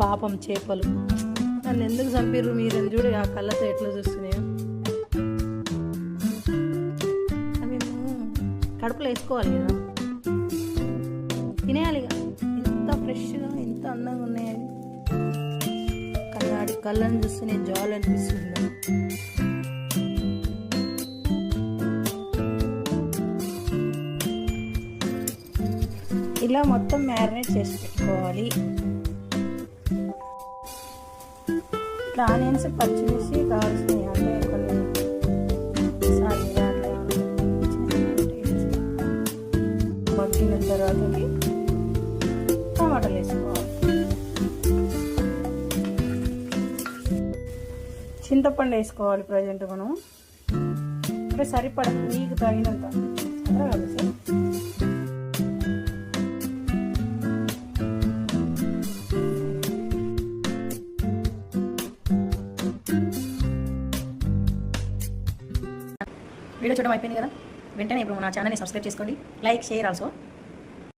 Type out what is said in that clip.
పాపం చేపలు నన్ను ఎందుకు చంపిర్రు మీరు చూడు ఆ కళ్ళతో ఎట్లా చూస్తున్నాయో. మేము కడుపులో వేసుకోవాలి కదా, తినేయాలి. ఎంత ఫ్రెష్గా ఎంత అందంగా ఉన్నాయని కళ్ళాడి కళ్ళని చూస్తూనే జాలు అనిపిస్తుంది. ఇలా మొత్తం మ్యారినేట్ చేసి పెట్టుకోవాలి. ఇట్లా ఆనియన్స్ పచ్చిమిర్చి కావాల్సినవి అంటే కొన్ని మగ్గిన తర్వాతకి టమాటాలు వేసుకోవాలి. చింతపండు వేసుకోవాలి. ప్రజెంట్ మనం అంటే సరిపడ మీకు తగినంత కలిసి వీడియో చూడడం అయిపోయింది కదా. వెంటనే ఇప్పుడు నా ఛానల్ని సబ్స్క్రైబ్ చేసుకోండి, లైక్ షేర్ ఆల్సో.